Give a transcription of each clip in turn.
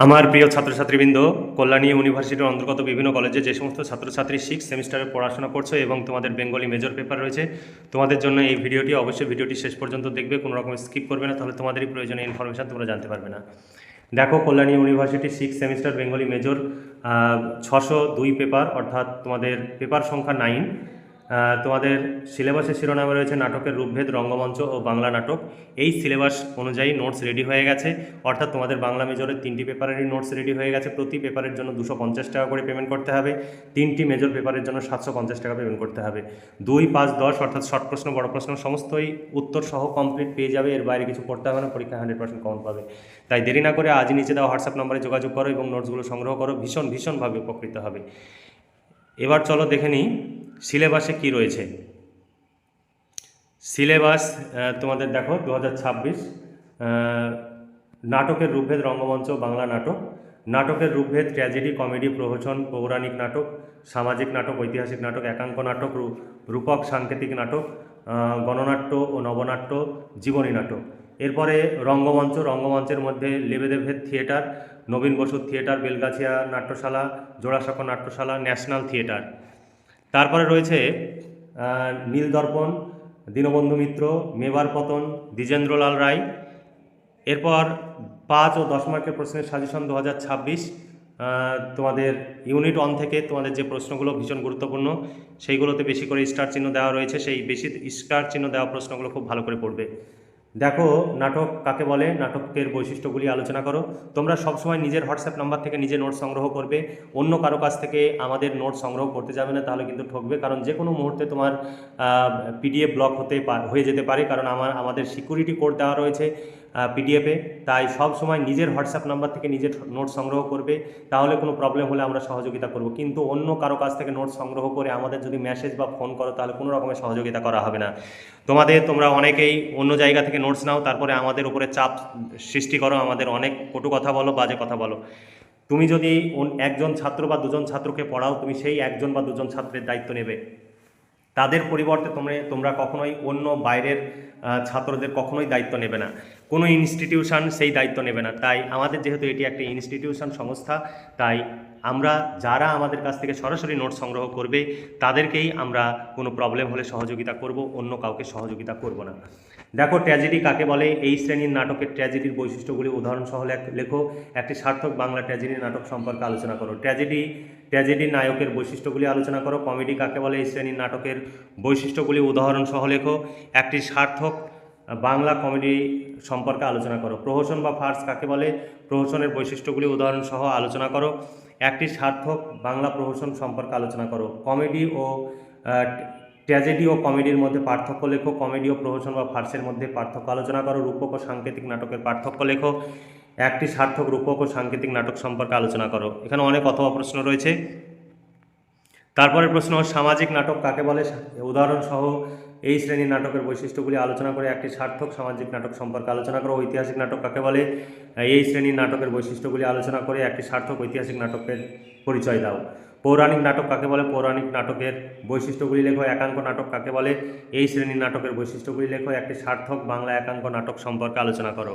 আমার প্রিয় ছাত্রছাত্রীবৃন্দ, কল্যাণী ইউনিভার্সিটির অন্তর্গত বিভিন্ন কলেজে যে সমস্ত ছাত্রছাত্রী 6 সেমিস্টারে পড়াশোনা করছো এবং তোমাদের বেঙ্গলি মেজর পেপার রয়েছে, তোমাদের জন্য এই ভিডিওটি অবশ্যই ভিডিওটি শেষ পর্যন্ত দেখবে, কোনো রকম স্কিপ করবে না, তাহলে তোমাদেরই প্রয়োজনীয় ইনফরমেশান তোমরা জানতে পারবে না। দেখো, Kalyani university 6 semester Bengali major 602 paper, অর্থাৎ তোমাদের পেপার সংখ্যা 9। তোমাদের সিলেবাসের শিরোনামে রয়েছে নাটকের রূপভেদ, রঙ্গমঞ্চ ও বাংলা নাটক। এই সিলেবাস অনুযায়ী নোটস রেডি হয়ে গেছে, অর্থাৎ তোমাদের বাংলা মেজরের 3টি পেপারেরই নোটস রেডি হয়ে গেছে। প্রতি পেপারের জন্য 250 টাকা করে পেমেন্ট করতে হবে। 3টি মেজর পেপারের জন্য 750 টাকা পেমেন্ট করতে হবে। 2, 5, 10 অর্থাৎ শর্ট প্রশ্ন, বড় প্রশ্ন সমস্তই উত্তর সহ কমপ্লিট পেয়ে যাবে। এর বাইরে কিছু পড়তে হবে না, পরীক্ষা 100% কমন পাবে। তাই দেরি না করে আজই নিচে দেওয়া হোয়াটসঅ্যাপ নম্বরে যোগাযোগ করো এবং নোটসগুলো সংগ্রহ করো, ভীষণভাবে উপকৃত হবে। এবার চলো দেখে নিই সিলেবাসে কি রয়েছে। সিলেবাস তোমাদের দেখো 2026 নাটকের রূপভেদ, রঙ্গমঞ্চ, বাংলা নাটক। নাটকের রূপভেদ ট্র্যাজেডি, কমেডি, প্রহসন, পৌরাণিক নাটক, সামাজিক নাটক, ঐতিহাসিক নাটক, একাঙ্ক নাটক, রূপক সাংকেতিক নাটক, গণনাট্য ও নবনাট্য, জীবনী নাটক। এরপরে রঙ্গমঞ্চ। রঙ্গমঞ্চের মধ্যে লেবেদেভেদ থিয়েটার, নবীন বসু থিয়েটার, বেলগাছিয়া নাট্যশালা, জোড়াসাঁকো নাট্যশালা, ন্যাশনাল থিয়েটার। তারপরে রয়েছে নীলদর্পণ, দীনবন্ধু মিত্র, মেবার পতন, দ্বিজেন্দ্রলাল রায়। এরপর 5 ও 10 মার্কের প্রশ্নের সাজেশন 2026। তোমাদের ইউনিট 1 থেকে তোমাদের যে প্রশ্নগুলো ভীষণ গুরুত্বপূর্ণ, সেইগুলোতে বেশি করে স্টার চিহ্ন দেওয়া রয়েছে। সেই বেশি স্টার চিহ্ন দেওয়া প্রশ্নগুলো খুব ভালো করে পড়বে। দেখো, নাটক কাকে বলে, নাটকের বৈশিষ্ট্যগুলি আলোচনা করো। তোমরা সবসময় নিজের হোয়াটসঅ্যাপ নাম্বার থেকে নিজে নোট সংগ্রহ করবে, অন্য কারো কাছ থেকে আমাদের নোট সংগ্রহ করতে যাবে না, তাহলে কিন্তু ঠকবে। কারণ যে কোনো মুহূর্তে তোমার পিডিএফ ব্লক হয়ে যেতে পারে, কারণ আমাদের সিকিউরিটি কোড দেওয়া রয়েছে পিডিএফে। তাই সব সময় নিজের হোয়াটসঅ্যাপ নাম্বার থেকে নিজের নোট সংগ্রহ করবে, তাহলে কোনো প্রবলেম হলে আমরা সহযোগিতা করব। কিন্তু অন্য কারো কাছ থেকে নোট সংগ্রহ করে আমাদের যদি মেসেজ বা ফোন করো, তাহলে কোনো রকমের সহযোগিতা করা হবে না। তোমরা অনেকেই অন্য জায়গা থেকে নোটস নাও, তারপরে আমাদের উপরে চাপ সৃষ্টি করো, আমাদের অনেক কটু কথা বলো, বাজে কথা বলো। তুমি যদি একজন ছাত্র বা দুজন ছাত্রকে পড়াও, তুমি সেই একজন বা দুজন ছাত্রের দায়িত্ব নেবে। তাদের পরিবর্তে তোমরা কখনোই অন্য বাইরের ছাত্রদের কখনোই দায়িত্ব নেবে না। কোনো ইনস্টিটিউশন সেই দায়িত্ব নেবে না। তাই আমাদের যেহেতু এটি একটা ইনস্টিটিউশন সংস্থা, তাই আমরা যারা আমাদের কাছ থেকে সরাসরি নোট সংগ্রহ করবে তাদেরকেই আমরা কোনো প্রবলেম হলে সহযোগিতা করব, অন্য কাউকে সহযোগিতা করব না। দেখো, ট্র্যাজেডি কাকে বলে, এই শ্রেণীর নাটকের ট্র্যাজেডির বৈশিষ্ট্যগুলি উদাহরণসহ লেখো। একটি সার্থক বাংলা ট্র্যাজেডি নাটক সম্পর্কে আলোচনা করো। ট্র্যাজেডির নায়কের বৈশিষ্ট্যগুলি আলোচনা করো। কমেডি কাকে বলে, এই শ্রেণীর নাটকের বৈশিষ্ট্যগুলি উদাহরণসহ লেখো। একটি সার্থক বাংলা কমেডি সম্পর্কে আলোচনা করো। প্রহসন বা ফার্স কাকে বলে, প্রহসনের বৈশিষ্ট্যগুলি উদাহরণসহ আলোচনা করো। একটি সার্থক বাংলা প্রহসন সম্পর্কে আলোচনা করো। কমেডি ও ট্র্যাজেডি ও কমেডির মধ্যে পার্থক্য লেখো। কমেডি ও প্রহসন বা ফার্সের মধ্যে পার্থক্য আলোচনা করো। রূপক ও সাংকেতিক নাটকের পার্থক্য লেখো। একটি সার্থক রূপক ও সাংকেতিক নাটক সম্পর্কে আলোচনা করো। এখানে অনেক অথবা প্রশ্ন রয়েছে। তারপরের প্রশ্ন, সামাজিক নাটক কাকে বলে, উদাহরণসহ এই শ্রেণীর নাটকের বৈশিষ্ট্যগুলি আলোচনা করে একটি সার্থক সামাজিক নাটক সম্পর্কে আলোচনা করো। ঐতিহাসিক নাটক কাকে বলে, এই শ্রেণীর নাটকের বৈশিষ্ট্যগুলি আলোচনা করে একটি সার্থক ঐতিহাসিক নাটকের পরিচয় দাও। পৌরাণিক নাটক কাকে বলে, পৌরাণিক নাটকের বৈশিষ্ট্যগুলি লেখো। একাঙ্ক নাটক কাকে বলে, এই শ্রেণীর নাটকের বৈশিষ্ট্যগুলি লেখো। একটি সার্থক বাংলা একাঙ্ক নাটক সম্পর্কে আলোচনা করো।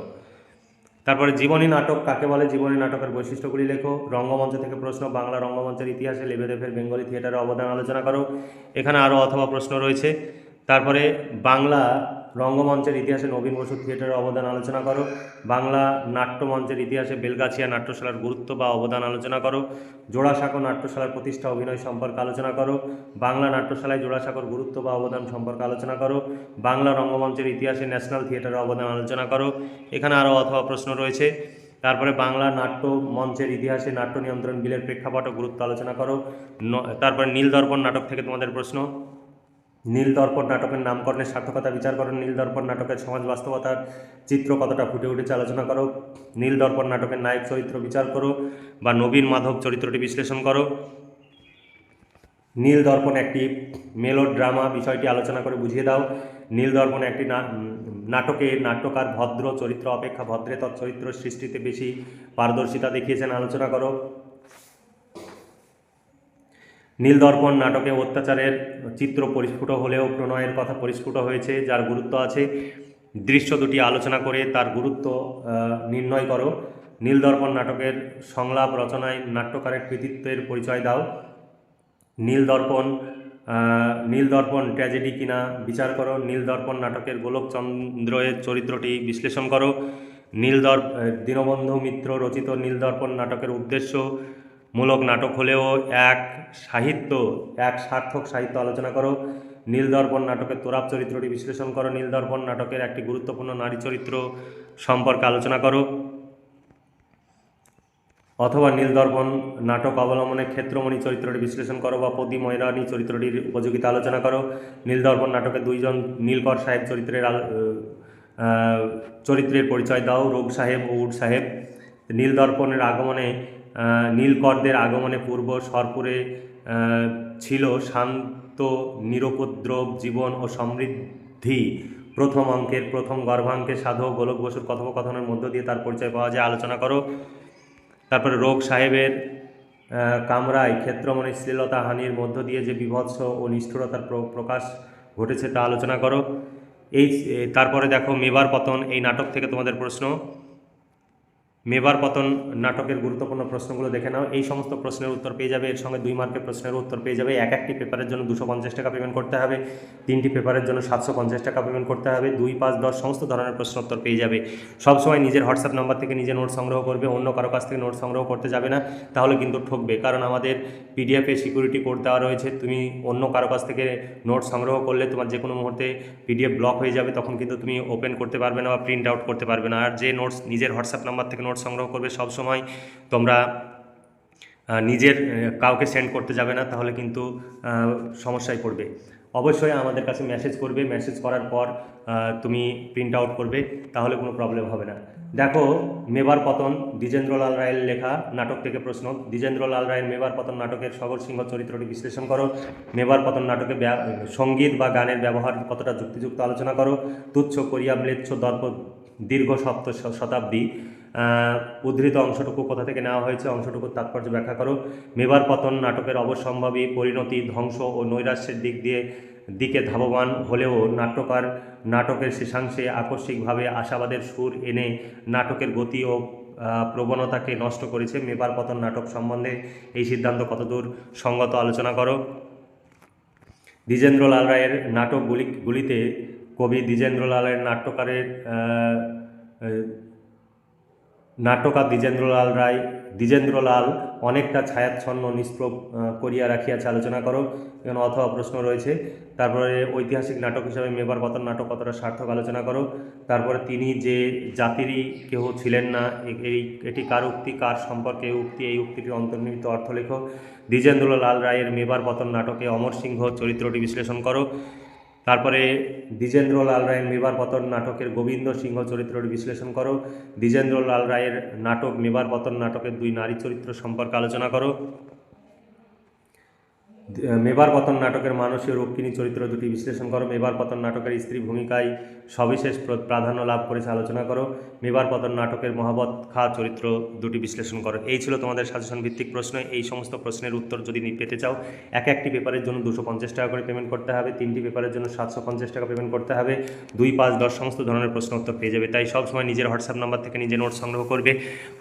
তারপরে জীবনী নাটক কাকে বলে, জীবনী নাটকের বৈশিষ্ট্যগুলি লেখো। রঙ্গমঞ্চ থেকে প্রশ্ন, বাংলা রঙ্গমঞ্চের ইতিহাসে লেবেদেভের বেঙ্গলি থিয়েটারের অবদান আলোচনা করো। এখানে আরও অথবা প্রশ্ন রয়েছে। তারপরে বাংলা রঙ্গমঞ্চের ইতিহাসে নবীন বসু থিয়েটারের অবদান আলোচনা করো। বাংলা নাট্যমঞ্চের ইতিহাসে বেলগাছিয়া নাট্যশালার গুরুত্ব বা অবদান আলোচনা করো। জোড়াসাঁকো নাট্যশালার প্রতিষ্ঠা অভিনয় সম্পর্কে আলোচনা করো। বাংলা নাট্যশালায় জোড়াসাঁকোর গুরুত্ব বা অবদান সম্পর্কে আলোচনা করো। বাংলা রঙ্গমঞ্চের ইতিহাসে ন্যাশনাল থিয়েটারের অবদান আলোচনা করো। এখানে আরও অথবা প্রশ্ন রয়েছে। তারপরে বাংলা নাট্য মঞ্চের ইতিহাসে নাট্য নিয়ন্ত্রণ বিলের প্রেক্ষাপট ও গুরুত্ব আলোচনা করো। তারপরে নীলদর্পণ নাটক থেকে তোমাদের প্রশ্ন, নীলদর্পণ নাটকের নামকরণের সার্থকতা বিচার করো। নীলদর্পণ নাটকের সমাজ বাস্তবতার চিত্র কতটা ফুটে উঠেছে আলোচনা করো। নীলদর্পণ নাটকের নায়ক চরিত্র বিচার করো বা নবীন মাধব চরিত্রটি বিশ্লেষণ করো। নীলদর্পণ একটি মেলোড্রামা, বিষয়টি আলোচনা করে বুঝিয়ে দাও। নীলদর্পণ একটি নাটকে নাট্যকার ভদ্র চরিত্র অপেক্ষা ভদ্রেতর চরিত্র সৃষ্টিতে বেশি পারদর্শিতা দেখিয়েছেন, আলোচনা করো। নীলদর্পণ নাটকে অত্যাচারের চিত্র পরিস্ফুট হলেও প্রণয়ের কথা পরিস্ফুট হয়েছে, যার গুরুত্ব আছে। দৃশ্য দুটি আলোচনা করে তার গুরুত্ব নির্ণয় করো। নীলদর্পণ নাটকের সংলাপ রচনায় নাট্যকারের কৃতিত্বের পরিচয় দাও। নীলদর্পণ ট্র্যাজেডি কিনা বিচার করো। নীলদর্পণ নাটকের গোলকচন্দ্রের চরিত্রটি বিশ্লেষণ করো। দীনবন্ধু মিত্র রচিত নীলদর্পণ নাটকের উদ্দেশ্যমূলক নাটক হলেও এক সার্থক সাহিত্য আলোচনা করো। নীলদর্পণ নাটকের তোরাব চরিত্রটি বিশ্লেষণ করো। নীলদর্পণ নাটকের একটি গুরুত্বপূর্ণ নারী চরিত্র সম্পর্কে আলোচনা করো। অথবা নীলদর্পণ নাটক অবলম্বনে ক্ষেত্রমণি চরিত্রটি বিশ্লেষণ করো বা পদি ময়রানী চরিত্রটির উপযোগিতা আলোচনা করো। নীলদর্পণ নাটকে দুইজন নীলকর সাহেব চরিত্রের পরিচয় দাও, রোগ সাহেব ও উড সাহেব। নীলকরদের আগমনে পূর্ব সরপুরে ছিল শান্ত নিরুপদ্রব জীবন ও সমৃদ্ধি। প্রথম অঙ্কের প্রথম গর্ভাঙ্কের সাধক গোলক বসুর কথোপকথনের মধ্য দিয়ে তার পরিচয় পাওয়া যায়, আলোচনা করো। তারপরে রোগ সাহেবের কামরায় ক্ষেত্রমণির শ্লীলতা হানির মধ্য দিয়ে যে বিভৎস ও নিষ্ঠুরতার প্রকাশ ঘটেছে তা আলোচনা করো। তারপরে দেখো মেবার পতন, এই নাটক থেকে তোমাদের প্রশ্ন। মেবার পতন নাটকের গুরুত্বপূর্ণ প্রশ্নগুলো দেখে নাও। এই সমস্ত প্রশ্নের উত্তর পেয়ে যাবে, এর সঙ্গে 2 মার্কের প্রশ্নের উত্তর পেয়ে যাবে। একটি পেপারের জন্য 250 টাকা পেমেন্ট করতে হবে, 3টি পেপারের জন্য 750 টাকা পেমেন্ট করতে হবে। 2, 5, 10 সমস্ত ধরনের প্রশ্ন উত্তর পেয়ে যাবে। সবসময় নিজের হোয়াটসঅ্যাপ নাম্বার থেকে নিজে নোট সংগ্রহ করবে, অন্য কারো কাছ থেকে নোট সংগ্রহ করতে যাবে না, তাহলে কিন্তু ঠকবে। কারণ আমাদের পিডিএফে সিকিউরিটি কোড দেওয়া রয়েছে, তুমি অন্য কারো কাছ থেকে নোট সংগ্রহ করলে তোমার যে কোনো মুহূর্তে পিডিএফ ব্লক হয়ে যাবে, তখন কিন্তু তুমি ওপেন করতে পারবে না বা প্রিন্ট আউট করতে পারবে না। আর যে নোটস নিজের হোয়াটসঅ্যাপ নাম্বার থেকে নোট সংগ্রহ করবে, সবসময় তোমরা নিজের কাউকে সেন্ড করতে যাবে না, তাহলে কিন্তু সমস্যায় পড়বে। অবশ্যই আমাদের কাছে মেসেজ করবে, মেসেজ করার পর তুমি প্রিন্ট আউট করবে, তাহলে কোনো প্রবলেম হবে না। দেখো মেবার পতন দ্বিজেন্দ্রলাল রায়ের লেখা নাটক থেকে প্রশ্ন। দ্বিজেন্দ্রলাল রায়ের মেবার পতন নাটকের সগর সিংহ চরিত্রটি বিশ্লেষণ করো। মেবার পতন নাটকে সঙ্গীত বা গানের ব্যবহার কতটা যুক্তিযুক্ত আলোচনা করো। তুচ্ছ করিয়া ম্লেচ্ছ দর্প দীর্ঘ শতাব্দী উদ্ধৃত অংশটুকু কোথা থেকে নেওয়া হয়েছে, অংশটুকুর তাৎপর্য ব্যাখ্যা করো। মেবার পতন নাটকের অবশ্যম্ভাবী পরিণতি, ধ্বংস ও নৈরাশ্যের দিকে ধাবমান হলেও নাট্যকার নাটকের শেষাংশে আকস্মিকভাবে আশাবাদের সুর এনে নাটকের গতি ও প্রবণতাকে নষ্ট করেছে। মেবার পতন নাটক সম্বন্ধে এই সিদ্ধান্ত কতদূর সঙ্গত আলোচনা করো। দ্বিজেন্দ্রলাল রায়ের নাটকগুলিতে কবি দ্বিজেন্দ্রলালের নাট্যকার দ্বিজেন্দ্রলাল অনেকটা ছায়াচ্ছন্ন নিষ্প্রভ করিয়া রাখিয়াছে, আলোচনা করো। এখানে অথবা প্রশ্ন রয়েছে। তারপরে ঐতিহাসিক নাটক হিসাবে মেবার পতন নাটক কতটা সার্থক, আলোচনা করো। তারপরে তিনি যে জাতিরই কেহ ছিলেন না, এটি কার উক্তি, কার সম্পর্কে এই উক্তিটির অন্তর্নিহিত অর্থ লেখো। দ্বিজেন্দ্রলাল রায়ের মেবার পতন নাটকে অমর সিংহ চরিত্রটি বিশ্লেষণ করো। তারপরে দ্বিজেন্দ্রলাল রায়ের মেবার পতন নাটকের গোবিন্দ সিংহ চরিত্রটি বিশ্লেষণ করো। দ্বিজেন্দ্রলাল রায়ের নাটক মেবার পতন নাটকের 2 নারী চরিত্র সম্পর্কে আলোচনা করো। মেবার পতন নাটকের মানসী ও রক্ষিণী চরিত্র 2টি বিশ্লেষণ করো। মেবার পতন নাটকের স্ত্রী ভূমিকায় সবিশেষ প্রাধান্য লাভ করেছে, আলোচনা করো। মেবার পতন নাটকের মহাবত খা চরিত্র 2টি বিশ্লেষণ করো। এই ছিল তোমাদের সাজেশন ভিত্তিক প্রশ্ন। এই সমস্ত প্রশ্নের উত্তর যদি পেতে চাও, একটি পেপারের জন্য 250 টাকা করে পেমেন্ট করতে হবে, 3টি পেপারের জন্য 750 টাকা পেমেন্ট করতে হবে। 2, 5, 10 সমস্ত ধরনের প্রশ্ন উত্তর পেয়ে যাবে। তাই সবসময় নিজের হোয়াটসঅ্যাপ নাম্বার থেকে নিজে নোট সংগ্রহ করবে,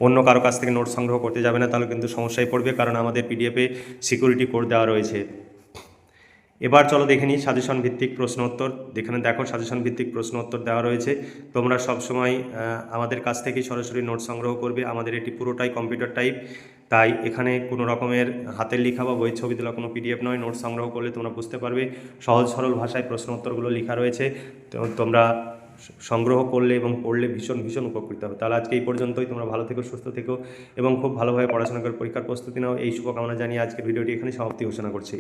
অন্য কারো কাছ থেকে নোট সংগ্রহ করতে যাবে না, তাহলে কিন্তু সমস্যায় পড়বে, কারণ আমাদের পিডিএফে সিকিউরিটি কোড দেওয়া রয়েছে। এবার চলো দেখে নিই সাজেশন ভিত্তিক প্রশ্ন উত্তর। এখানে দেখো সাজেশন ভিত্তিক প্রশ্ন উত্তর দেওয়া রয়েছে। তোমরা সবসময় আমাদের কাছ থেকেই সরাসরি নোট সংগ্রহ করবে। আমাদের এটি পুরোটাই কম্পিউটার টাইপ, তাই এখানে কোনো রকমের হাতের লেখা বা বই ছবি তোলা কোনো পিডিএফ নয়। নোট সংগ্রহ করলে তোমরা বুঝতে পারবে, সহজ সরল ভাষায় প্রশ্ন উত্তরগুলো লেখা রয়েছে। তোমরা সংগ্রহ করলে এবং পড়লে ভীষণ ভীষণ উপকৃত হবে। তাহলে আজকে এই পর্যন্তই। তোমরা ভালো থেকো, সুস্থ থেকো এবং খুব ভালোভাবে পড়াশোনা করে পরীক্ষার প্রস্তুতি নাও। এই শুভকামনা জানিয়ে আজকের ভিডিওটি এখানে সমাপ্তি ঘোষণা করছি।